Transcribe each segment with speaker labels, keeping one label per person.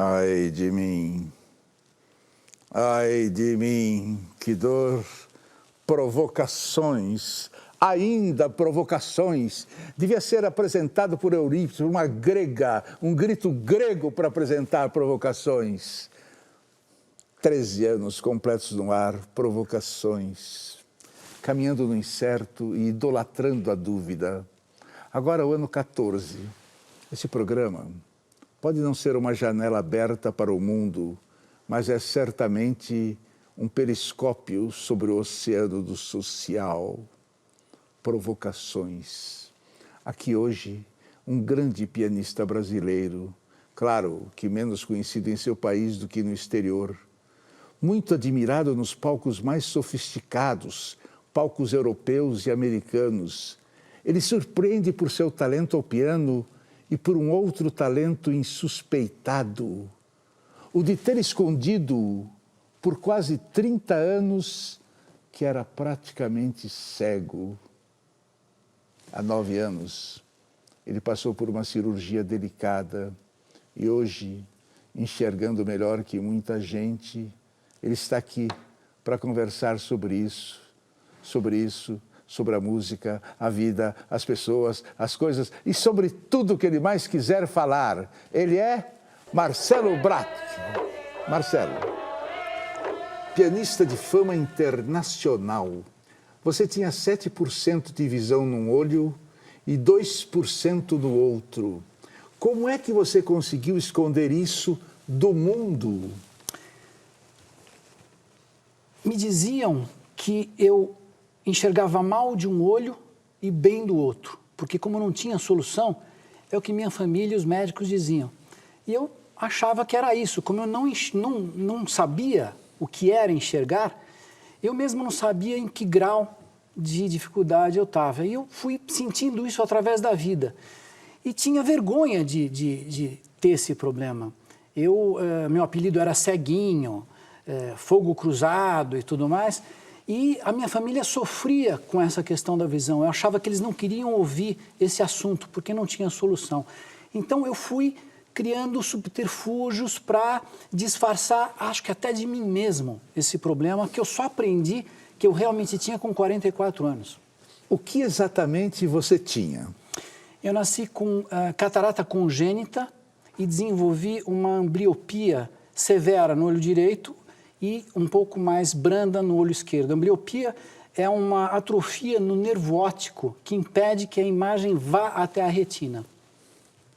Speaker 1: Ai de mim, que dor, provocações, ainda provocações. Devia ser apresentado por Eurípides, uma grega, um grito grego para apresentar provocações. 13 anos completos no ar, provocações, caminhando no incerto e idolatrando a dúvida. Agora o ano 14, esse programa pode não ser uma janela aberta para o mundo, mas é certamente um periscópio sobre o oceano do social. Provocações. Aqui hoje, um grande pianista brasileiro, claro que menos conhecido em seu país do que no exterior, muito admirado nos palcos mais sofisticados, palcos europeus e americanos. Ele surpreende por seu talento ao piano e por um outro talento insuspeitado, o de ter escondido por quase 30 anos que era praticamente cego. Há 9 anos, ele passou por uma cirurgia delicada e hoje, enxergando melhor que muita gente, ele está aqui para conversar sobre isso, sobre a música, a vida, as pessoas, as coisas e sobre tudo o que ele mais quiser falar. Ele é Marcelo Bratti. Marcelo, pianista de fama internacional. Você tinha 7% de visão num olho e 2% no outro. Como é que você conseguiu esconder isso do mundo?
Speaker 2: Me diziam que eu enxergava mal de um olho e bem do outro, porque como não tinha solução, é o que minha família e os médicos diziam. E eu achava que era isso, como eu não sabia o que era enxergar, eu mesmo não sabia em que grau de dificuldade eu estava. E eu fui sentindo isso através da vida. E tinha vergonha de ter esse problema. Meu apelido era Ceguinho, Fogo Cruzado e tudo mais. E a minha família sofria com essa questão da visão. Eu achava que eles não queriam ouvir esse assunto, porque não tinha solução. Então eu fui criando subterfúgios para disfarçar, acho que até de mim mesmo, esse problema que eu só aprendi que eu realmente tinha com 44 anos.
Speaker 1: O que exatamente você tinha?
Speaker 2: Eu nasci com catarata congênita e desenvolvi uma ambliopia severa no olho direito e um pouco mais branda no olho esquerdo. A ambliopia é uma atrofia no nervo óptico que impede que a imagem vá até a retina.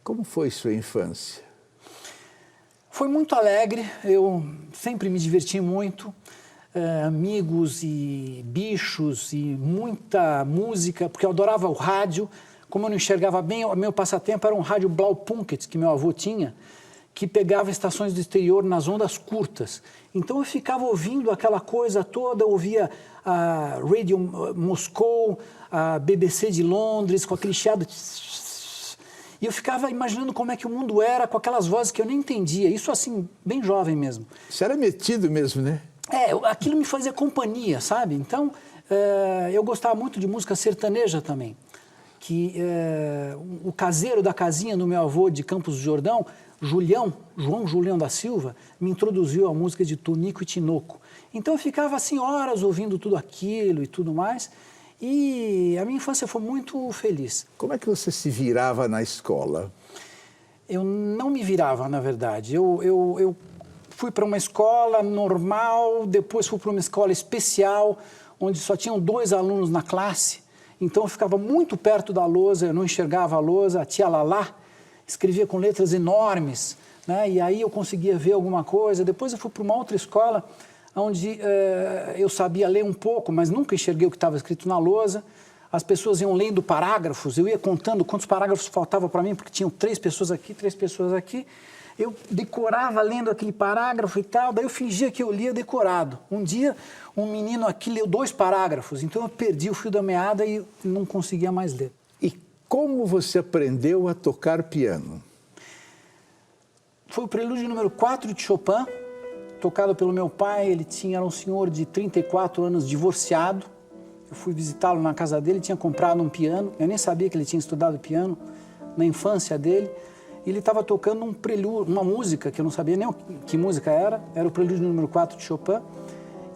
Speaker 1: Como foi sua infância?
Speaker 2: Foi muito alegre, eu sempre me diverti muito, amigos e bichos e muita música, porque eu adorava o rádio. Como eu não enxergava bem, o meu passatempo era um rádio Blaupunkt que meu avô tinha, que pegava estações do exterior nas ondas curtas. Então eu ficava ouvindo aquela coisa toda, ouvia a Radio Moscou, a BBC de Londres, com aquele chiado. E eu ficava imaginando como é que o mundo era com aquelas vozes que eu nem entendia. Isso assim, bem jovem mesmo.
Speaker 1: Você era metido mesmo, né?
Speaker 2: Aquilo me fazia companhia, sabe? Então, eu gostava muito de música sertaneja também. O caseiro da casinha do meu avô de Campos do Jordão, João Julião da Silva, me introduziu a música de Tonico e Tinoco. Então eu ficava assim horas ouvindo tudo aquilo e tudo mais, e a minha infância foi muito feliz.
Speaker 1: Como é que você se virava na escola?
Speaker 2: Eu não me virava, na verdade. Eu fui para uma escola normal, depois fui para uma escola especial, onde só tinham 2 alunos na classe. Então eu ficava muito perto da lousa, eu não enxergava a lousa, a tia Lalá escrevia com letras enormes, né? E aí eu conseguia ver alguma coisa. Depois eu fui para uma outra escola, onde eu sabia ler um pouco, mas nunca enxerguei o que estava escrito na lousa. As pessoas iam lendo parágrafos, eu ia contando quantos parágrafos faltavam para mim, porque tinham 3 pessoas aqui, 3 pessoas aqui. Eu decorava lendo aquele parágrafo e tal, daí eu fingia que eu lia decorado. Um dia, um menino aqui leu 2 parágrafos, então eu perdi o fio da meada e não conseguia mais ler.
Speaker 1: E como você aprendeu a tocar piano?
Speaker 2: Foi o prelúdio número 4 de Chopin, tocado pelo meu pai. Era um senhor de 34 anos, divorciado. Eu fui visitá-lo na casa dele, tinha comprado um piano. Eu nem sabia que ele tinha estudado piano na infância dele. e ele estava tocando um prelúdio, uma música que eu não sabia nem que música era o prelúdio número 4 de Chopin,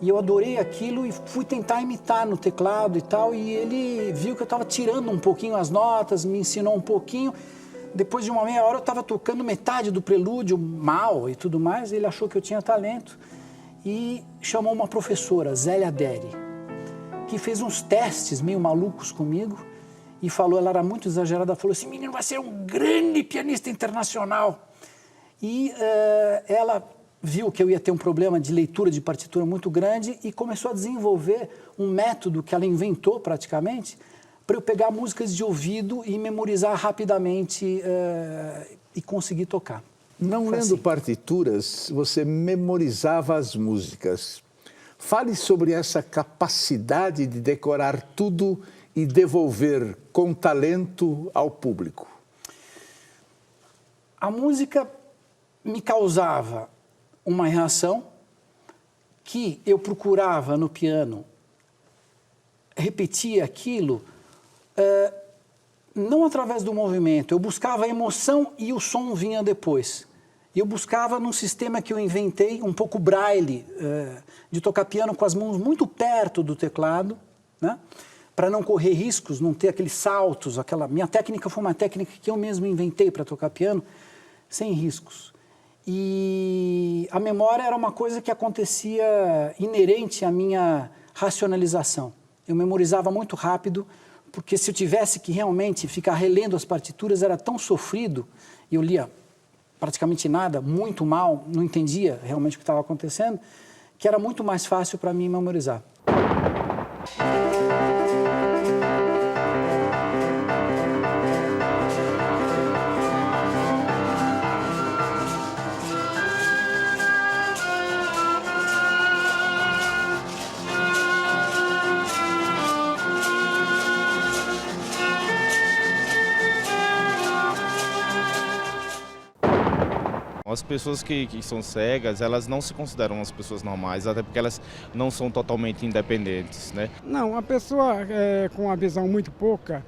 Speaker 2: e eu adorei aquilo e fui tentar imitar no teclado e tal, e ele viu que eu estava tirando um pouquinho as notas, me ensinou um pouquinho. Depois de uma meia hora eu estava tocando metade do prelúdio mal e tudo mais, ele achou que eu tinha talento e chamou uma professora, Zélia Deri, que fez uns testes meio malucos comigo e falou, ela era muito exagerada, falou assim, menino vai ser um grande pianista internacional. E ela viu que eu ia ter um problema de leitura de partitura muito grande e começou a desenvolver um método que ela inventou praticamente para eu pegar músicas de ouvido e memorizar rapidamente e conseguir tocar.
Speaker 1: Não
Speaker 2: Foi
Speaker 1: lendo
Speaker 2: assim.
Speaker 1: partituras, você memorizava as músicas. Fale sobre essa capacidade de decorar tudo e devolver com talento ao público.
Speaker 2: A música me causava uma reação que eu procurava no piano repetir aquilo, não através do movimento, eu buscava a emoção e o som vinha depois. Eu buscava num sistema que eu inventei, um pouco braille, de tocar piano com as mãos muito perto do teclado, né? Para não correr riscos, não ter aqueles saltos, minha técnica foi uma técnica que eu mesmo inventei para tocar piano, sem riscos. E a memória era uma coisa que acontecia inerente à minha racionalização. Eu memorizava muito rápido, porque se eu tivesse que realmente ficar relendo as partituras, era tão sofrido, e eu lia praticamente nada, muito mal, não entendia realmente o que estava acontecendo, que era muito mais fácil para mim memorizar.
Speaker 3: As pessoas que são cegas, elas não se consideram as pessoas normais, até porque elas não são totalmente independentes, né?
Speaker 4: Não, a pessoa com a visão muito pouca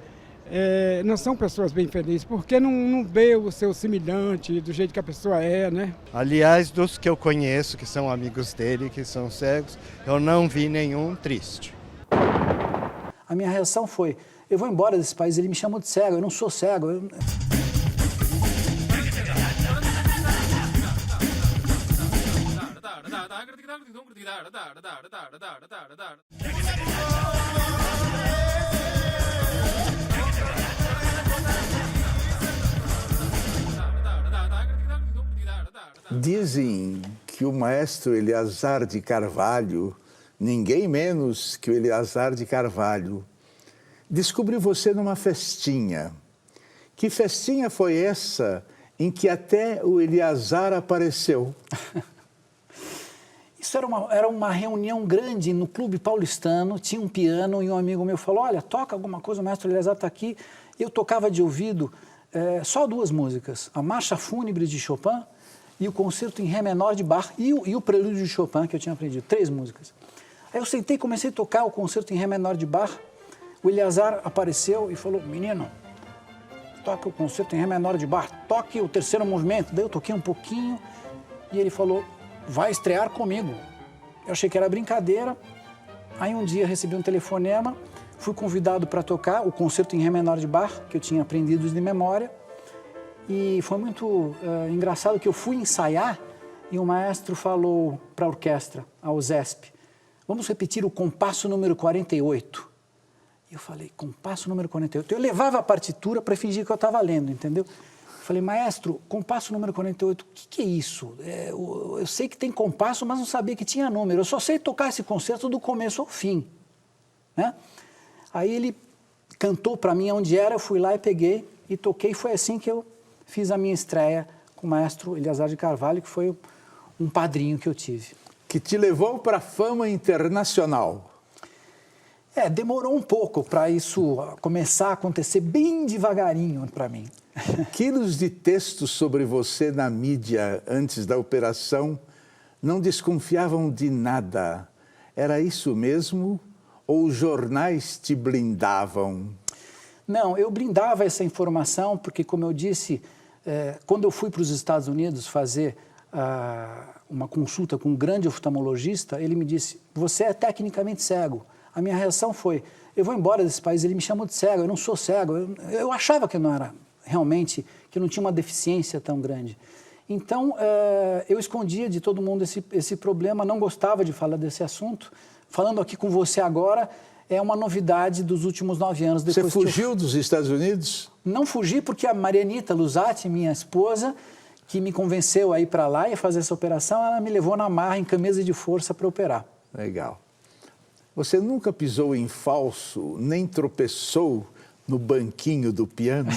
Speaker 4: não são pessoas bem felizes, porque não vê o seu semelhante do jeito que a pessoa é, né?
Speaker 5: Aliás, dos que eu conheço, que são amigos dele, que são cegos, eu não vi nenhum triste.
Speaker 2: A minha reação foi, eu vou embora desse país, ele me chamou de cego, eu não sou cego.
Speaker 1: Dizem que o maestro Eleazar de Carvalho, ninguém menos que o Eleazar de Carvalho, descobriu você numa festinha. Que festinha foi essa em que até o Eleazar apareceu?
Speaker 2: Isso era uma reunião grande no Clube Paulistano, tinha um piano e um amigo meu falou, olha, toca alguma coisa, o maestro Eleazar está aqui. Eu tocava de ouvido só duas músicas, a Marcha Fúnebre de Chopin e o Concerto em Ré menor de Bach e o Prelúdio de Chopin, que eu tinha aprendido, 3 músicas. Aí eu sentei e comecei a tocar o Concerto em Ré menor de Bach, o Eleazar apareceu e falou, menino, toca o Concerto em Ré menor de Bach, toque o terceiro movimento. Daí eu toquei um pouquinho e ele falou, vai estrear comigo. Eu achei que era brincadeira, aí um dia recebi um telefonema, fui convidado para tocar o Concerto em Ré menor de Bach, que eu tinha aprendido de memória, e foi muito engraçado que eu fui ensaiar e o maestro falou para a orquestra, a USESP, vamos repetir o compasso número 48. E eu falei, compasso número 48. Eu levava a partitura para fingir que eu estava lendo, entendeu? Falei, maestro, compasso número 48, o que é isso? Eu sei que tem compasso, mas não sabia que tinha número. Eu só sei tocar esse concerto do começo ao fim, né? Aí ele cantou para mim onde era, eu fui lá e peguei e toquei. Foi assim que eu fiz a minha estreia com o maestro Eleazar de Carvalho, que foi um padrinho que eu tive.
Speaker 1: Que te levou para a fama internacional.
Speaker 2: Demorou um pouco para isso começar a acontecer bem devagarinho para mim.
Speaker 1: Quilos de textos sobre você na mídia antes da operação não desconfiavam de nada. Era isso mesmo? Ou os jornais te blindavam?
Speaker 2: Não, eu blindava essa informação porque, como eu disse, Quando eu fui para os Estados Unidos fazer uma consulta com um grande oftalmologista, ele me disse, você é tecnicamente cego. A minha reação foi, eu vou embora desse país, ele me chamou de cego, eu não sou cego. Eu achava que eu não era realmente, que eu não tinha uma deficiência tão grande. Então, eu escondia de todo mundo esse problema, não gostava de falar desse assunto. Falando aqui com você agora, é uma novidade dos últimos 9 anos.
Speaker 1: Você fugiu dos Estados Unidos?
Speaker 2: Não fugi porque a Marianita Luzatti, minha esposa, que me convenceu a ir para lá e a fazer essa operação, ela me levou na marra, em camisa de força, para operar.
Speaker 1: Legal. Você nunca pisou em falso, nem tropeçou no banquinho do piano?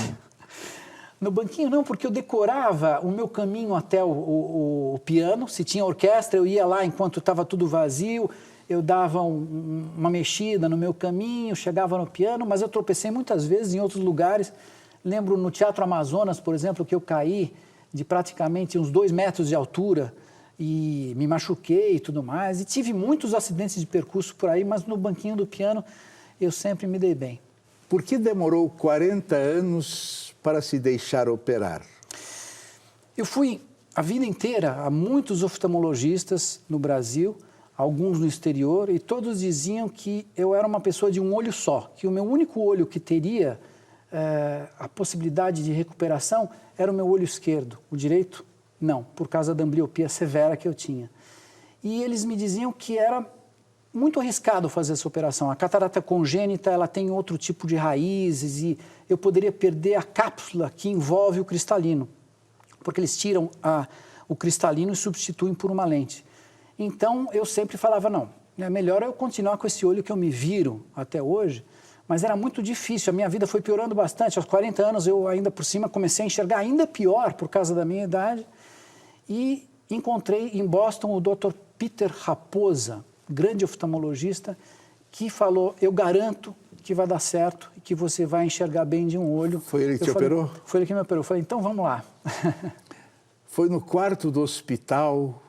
Speaker 2: No banquinho não, porque eu decorava o meu caminho até o piano. Se tinha orquestra, eu ia lá enquanto estava tudo vazio, eu dava uma mexida no meu caminho, chegava no piano, mas eu tropecei muitas vezes em outros lugares. Lembro no Teatro Amazonas, por exemplo, que eu caí de praticamente uns 2 metros de altura e me machuquei e tudo mais. E tive muitos acidentes de percurso por aí, mas no banquinho do piano eu sempre me dei bem.
Speaker 1: Por que demorou 40 anos para se deixar operar?
Speaker 2: Eu fui a vida inteira a muitos oftalmologistas no Brasil, alguns no exterior, e todos diziam que eu era uma pessoa de um olho só, que o meu único olho que teria a possibilidade de recuperação era o meu olho esquerdo, o direito não, por causa da ambliopia severa que eu tinha. E eles me diziam que era muito arriscado fazer essa operação. A catarata congênita, ela tem outro tipo de raízes e eu poderia perder a cápsula que envolve o cristalino, porque eles tiram o cristalino e substituem por uma lente. Então, eu sempre falava, não, é melhor eu continuar com esse olho que eu me viro até hoje, mas era muito difícil, a minha vida foi piorando bastante. Aos 40 anos, eu ainda por cima comecei a enxergar ainda pior por causa da minha idade e encontrei em Boston o Dr. Peter Raposa, grande oftalmologista, que falou, eu garanto que vai dar certo e que você vai enxergar bem de um olho.
Speaker 1: Foi ele que te operou?
Speaker 2: Foi ele que me operou. Eu falei, então vamos lá.
Speaker 1: Foi no quarto do hospital,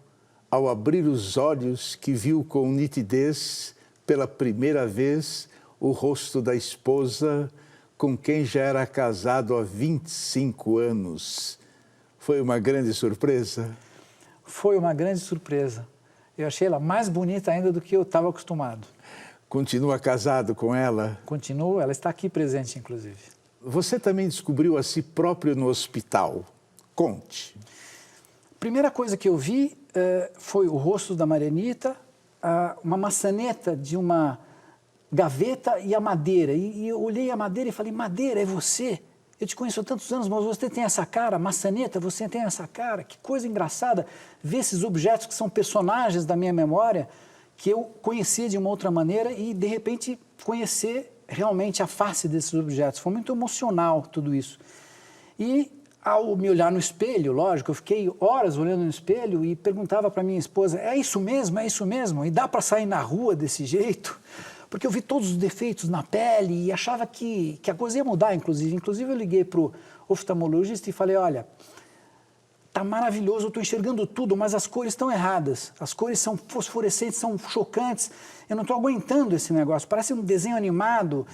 Speaker 1: ao abrir os olhos, que viu com nitidez, pela primeira vez, o rosto da esposa com quem já era casado há 25 anos. Foi uma grande surpresa?
Speaker 2: Foi uma grande surpresa. Eu achei ela mais bonita ainda do que eu estava acostumado.
Speaker 1: Continua casado com ela?
Speaker 2: Continuo, ela está aqui presente, inclusive.
Speaker 1: Você também descobriu a si próprio no hospital. Conte.
Speaker 2: A primeira coisa que eu vi foi o rosto da Marianita, uma maçaneta de uma gaveta e a madeira. E eu olhei a madeira e falei, madeira, é você? Eu te conheço há tantos anos, mas você tem essa cara, maçaneta, você tem essa cara. Que coisa engraçada ver esses objetos que são personagens da minha memória, que eu conhecia de uma outra maneira e, de repente, conhecer realmente a face desses objetos. Foi muito emocional tudo isso. E, ao me olhar no espelho, lógico, eu fiquei horas olhando no espelho e perguntava para minha esposa, é isso mesmo? É isso mesmo? E dá para sair na rua desse jeito? Porque eu vi todos os defeitos na pele e achava que a coisa ia mudar, inclusive. Inclusive, eu liguei para o oftalmologista e falei, olha, tá maravilhoso, eu estou enxergando tudo, mas as cores estão erradas. As cores são fosforescentes, são chocantes. Eu não estou aguentando esse negócio. Parece um desenho animado,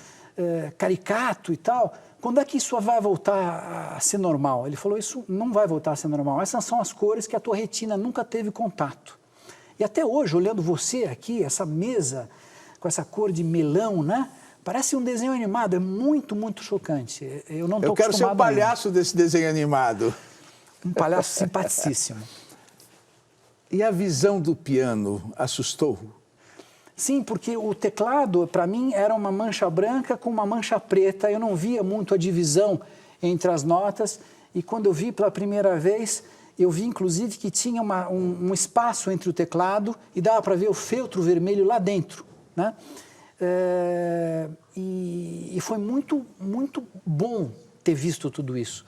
Speaker 2: caricato e tal. Quando é que isso vai voltar a ser normal? Ele falou, isso não vai voltar a ser normal. Essas são as cores que a tua retina nunca teve contato. E até hoje, olhando você aqui, essa mesa com essa cor de melão, né? Parece um desenho animado, é muito, muito chocante. Eu não estou acostumado.
Speaker 1: Eu quero ser o palhaço desse desenho animado.
Speaker 2: Um palhaço simpaticíssimo.
Speaker 1: E a visão do piano assustou?
Speaker 2: Sim, porque o teclado, para mim, era uma mancha branca com uma mancha preta. Eu não via muito a divisão entre as notas. E quando eu vi pela primeira vez, eu vi, inclusive, que tinha um espaço entre o teclado e dava para ver o feltro vermelho lá dentro, né? E foi muito, muito bom ter visto tudo isso.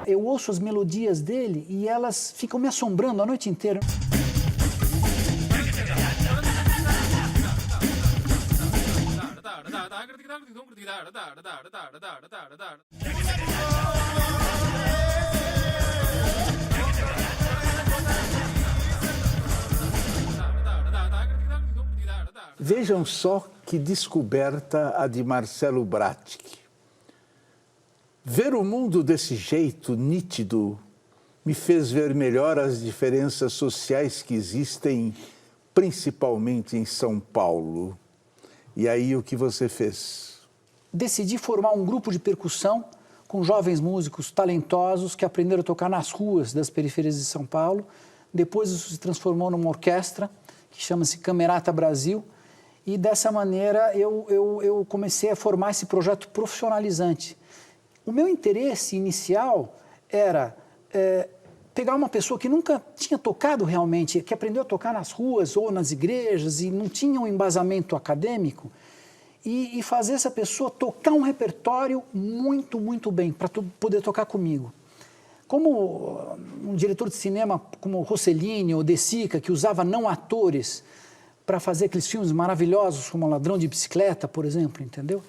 Speaker 2: Eu ouço as melodias dele e elas ficam me assombrando a noite inteira.
Speaker 1: Vejam só que descoberta a de Marcelo Bratic. Ver o mundo desse jeito nítido me fez ver melhor as diferenças sociais que existem, principalmente em São Paulo. E aí o que você fez?
Speaker 2: Decidi formar um grupo de percussão com jovens músicos talentosos que aprenderam a tocar nas ruas das periferias de São Paulo. Depois isso se transformou numa orquestra que chama-se Camerata Brasil. E dessa maneira eu comecei a formar esse projeto profissionalizante. O meu interesse inicial era pegar uma pessoa que nunca tinha tocado realmente, que aprendeu a tocar nas ruas ou nas igrejas e não tinha um embasamento acadêmico, e fazer essa pessoa tocar um repertório muito, muito bem, para poder tocar comigo. Como um diretor de cinema como Rossellini ou De Sica, que usava não atores para fazer aqueles filmes maravilhosos como Ladrão de Bicicleta, por exemplo, entendeu?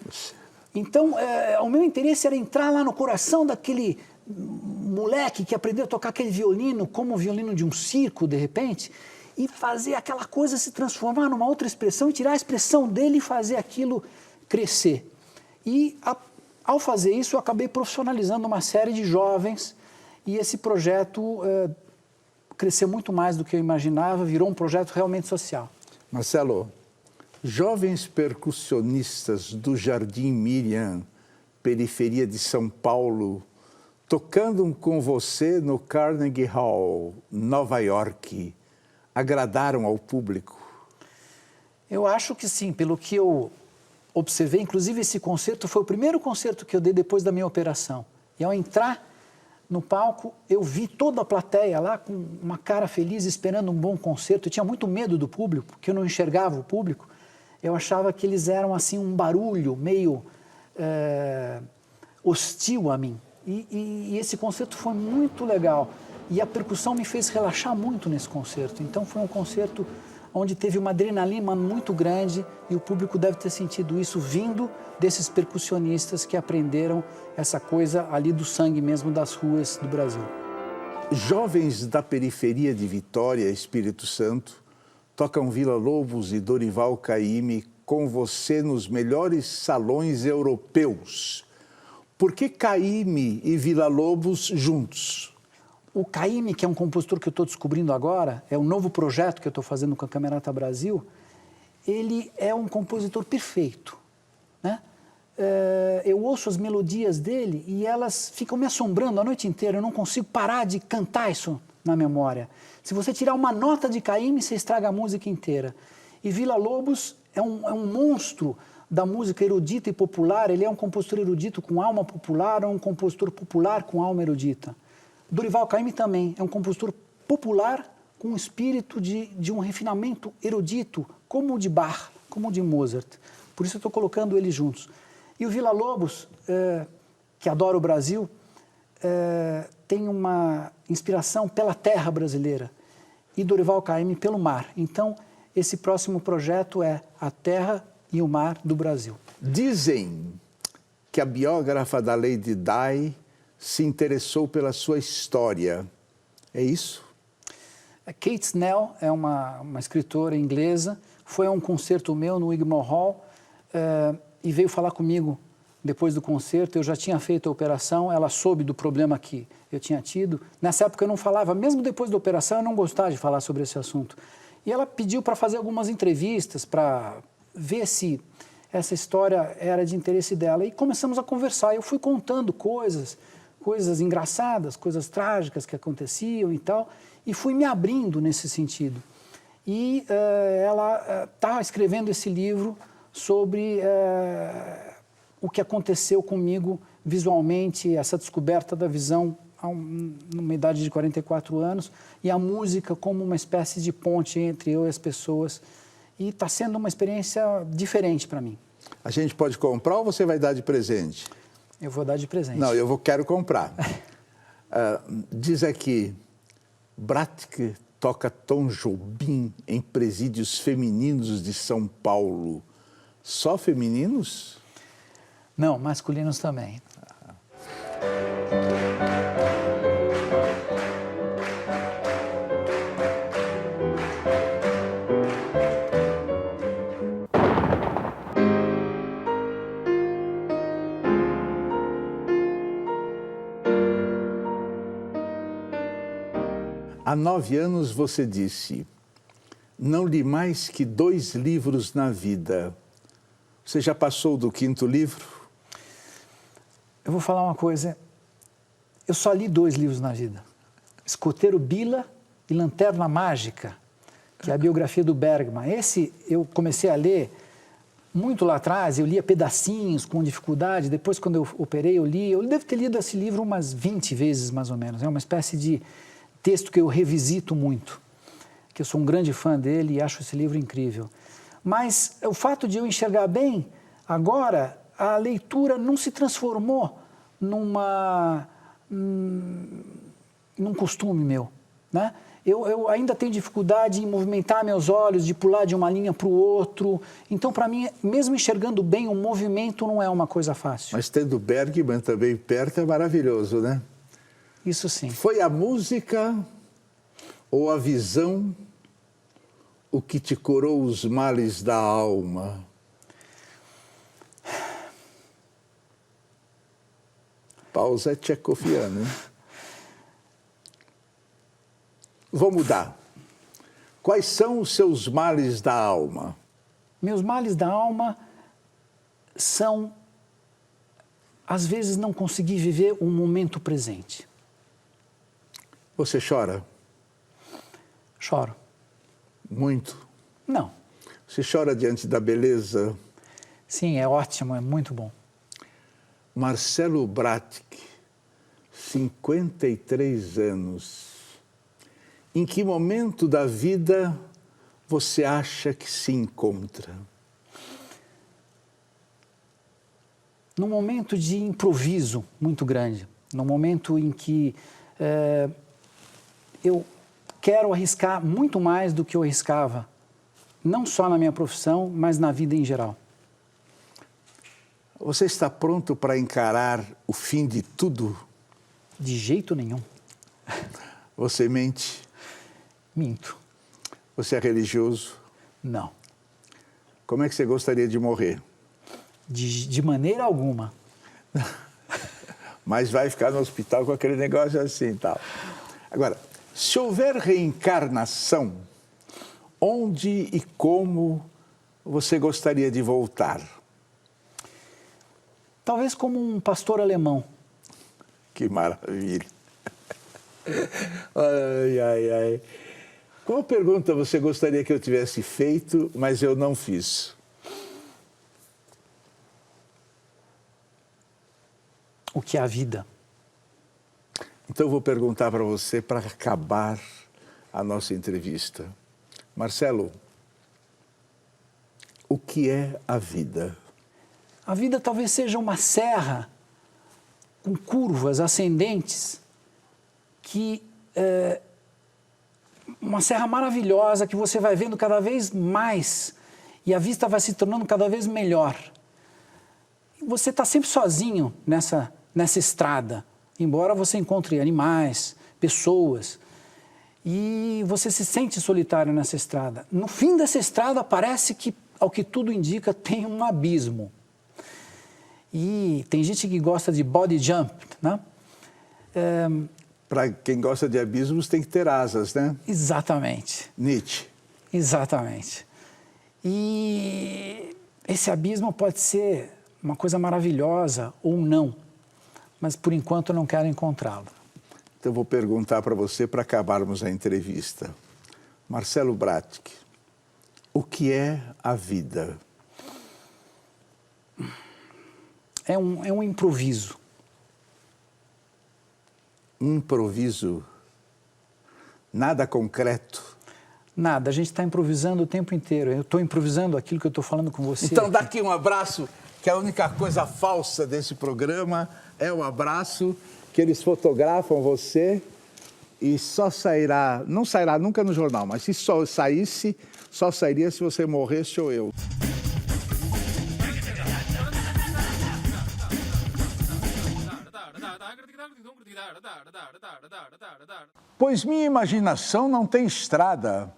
Speaker 2: Então, o meu interesse era entrar lá no coração daquele moleque que aprendeu a tocar aquele violino, como o violino de um circo, de repente, e fazer aquela coisa se transformar numa outra expressão e tirar a expressão dele e fazer aquilo crescer. E, ao fazer isso, eu acabei profissionalizando uma série de jovens e esse projeto cresceu muito mais do que eu imaginava, virou um projeto realmente social.
Speaker 1: Marcelo, jovens percussionistas do Jardim Miriam, periferia de São Paulo, tocando com você no Carnegie Hall, Nova York, agradaram ao público?
Speaker 2: Eu acho que sim, pelo que eu observei, inclusive esse concerto foi o primeiro concerto que eu dei depois da minha operação. E ao entrar no palco, eu vi toda a plateia lá com uma cara feliz, esperando um bom concerto. Eu tinha muito medo do público, porque eu não enxergava o público. Eu achava que eles eram assim um barulho meio hostil a mim. E esse concerto foi muito legal. E a percussão me fez relaxar muito nesse concerto. Então foi um concerto onde teve uma adrenalina muito grande e o público deve ter sentido isso vindo desses percussionistas que aprenderam essa coisa ali do sangue mesmo das ruas do Brasil.
Speaker 1: Jovens da periferia de Vitória, Espírito Santo, tocam Vila Lobos e Dorival Caymmi com você nos melhores salões europeus. Por que Caymmi e Vila Lobos juntos?
Speaker 2: O Caymmi, que é um compositor que eu estou descobrindo agora, é um novo projeto que eu estou fazendo com a Camerata Brasil, ele é um compositor perfeito, né? Eu ouço as melodias dele e elas ficam me assombrando a noite inteira, eu não consigo parar de cantar isso na memória. Se você tirar uma nota de Caymmi, você estraga a música inteira. E Vila Lobos é um monstro da música erudita e popular, ele é um compositor erudito com alma popular, é um compositor popular com alma erudita. Dorival Caymmi também é um compositor popular com um espírito de um refinamento erudito, como o de Bach, como o de Mozart. Por isso eu estou colocando eles juntos. E o Vila Lobos, que adora o Brasil, tem uma inspiração pela terra brasileira e Dorival Caymmi pelo mar. Então, esse próximo projeto é a terra e o mar do Brasil.
Speaker 1: Dizem que a biógrafa da Lady Di se interessou pela sua história. É isso?
Speaker 2: A Kate Snell é uma escritora inglesa, foi a um concerto meu no Wigmore Hall e veio falar comigo depois do concerto. Eu já tinha feito a operação, ela soube do problema que eu tinha tido. Nessa época eu não falava, mesmo depois da operação eu não gostava de falar sobre esse assunto. E ela pediu para fazer algumas entrevistas, para ver se essa história era de interesse dela. E começamos a conversar, eu fui contando coisas engraçadas, coisas trágicas que aconteciam e tal, e fui me abrindo nesse sentido. E ela está escrevendo esse livro sobre o que aconteceu comigo visualmente, essa descoberta da visão numa idade de 44 anos, e a música como uma espécie de ponte entre eu e as pessoas. E está sendo uma experiência diferente para mim.
Speaker 1: A gente pode comprar ou você vai dar de presente?
Speaker 2: Eu vou dar de presente.
Speaker 1: Não, quero comprar. Diz aqui, Bratic toca Tom Jobim em presídios femininos de São Paulo. Só femininos?
Speaker 2: Não, masculinos também.
Speaker 1: Há 9 anos você disse, não li mais que 2 livros na vida. Você já passou do 5º livro?
Speaker 2: Eu vou falar uma coisa, eu só li 2 livros na vida. Escoteiro Bila e Lanterna Mágica, que é a biografia do Bergman. Esse eu comecei a ler muito lá atrás, eu lia pedacinhos com dificuldade, depois quando eu operei eu devo ter lido esse livro umas 20 vezes mais ou menos, é uma espécie de texto que eu revisito muito, que eu sou um grande fã dele e acho esse livro incrível. Mas o fato de eu enxergar bem, agora a leitura não se transformou num costume meu, né? Eu ainda tenho dificuldade em movimentar meus olhos, de pular de uma linha para o outro. Então, para mim, mesmo enxergando bem, o movimento não é uma coisa fácil.
Speaker 1: Mas tendo Bergman também perto é maravilhoso, né?
Speaker 2: Isso sim.
Speaker 1: Foi a música ou a visão o que te curou os males da alma? Pausa tchecoviana, hein? Vou mudar. Quais são os seus males da alma?
Speaker 2: Meus males da alma são, às vezes, não conseguir viver o momento presente.
Speaker 1: Você chora?
Speaker 2: Choro.
Speaker 1: Muito?
Speaker 2: Não.
Speaker 1: Você chora diante da beleza?
Speaker 2: Sim, é ótimo, é muito bom.
Speaker 1: Marcelo Bratic, 53 anos. Em que momento da vida você acha que se encontra?
Speaker 2: Num momento de improviso muito grande, num momento em que eu quero arriscar muito mais do que eu arriscava, não só na minha profissão, mas na vida em geral.
Speaker 1: Você está pronto para encarar o fim de tudo?
Speaker 2: De jeito nenhum.
Speaker 1: Você mente?
Speaker 2: Minto.
Speaker 1: Você é religioso?
Speaker 2: Não.
Speaker 1: Como é que você gostaria de morrer?
Speaker 2: De maneira alguma.
Speaker 1: Mas vai ficar no hospital com aquele negócio assim e tal. Agora, se houver reencarnação, onde e como você gostaria de voltar?
Speaker 2: Talvez como um pastor alemão.
Speaker 1: Que maravilha. Ai, ai, ai. Qual pergunta você gostaria que eu tivesse feito, mas eu não fiz?
Speaker 2: O que é a vida?
Speaker 1: Então eu vou perguntar para você para acabar a nossa entrevista. Marcelo, o que é a vida?
Speaker 2: A vida talvez seja uma serra com curvas ascendentes que uma serra maravilhosa que você vai vendo cada vez mais e a vista vai se tornando cada vez melhor. Você está sempre sozinho nessa estrada, embora você encontre animais, pessoas, e você se sente solitário nessa estrada. No fim dessa estrada parece que, ao que tudo indica, tem um abismo. E tem gente que gosta de body jump, né?
Speaker 1: Para quem gosta de abismos tem que ter asas, né?
Speaker 2: Exatamente.
Speaker 1: Nietzsche.
Speaker 2: Exatamente. E esse abismo pode ser uma coisa maravilhosa ou não, mas por enquanto eu não quero encontrá-lo.
Speaker 1: Então eu vou perguntar para você para acabarmos a entrevista. Marcelo Bratic, o que é a vida?
Speaker 2: É um improviso.
Speaker 1: Improviso? Nada concreto?
Speaker 2: Nada, a gente está improvisando o tempo inteiro. Eu estou improvisando aquilo que eu estou falando com você.
Speaker 1: Então dá aqui um abraço, que a única coisa falsa desse programa é o abraço, que eles fotografam você e só sairá, não sairá nunca no jornal, mas se só saísse, só sairia se você morresse ou eu. Pois minha imaginação não tem estrada.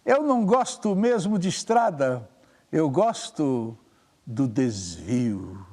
Speaker 1: Eu não gosto mesmo de estrada, eu gosto do desvio.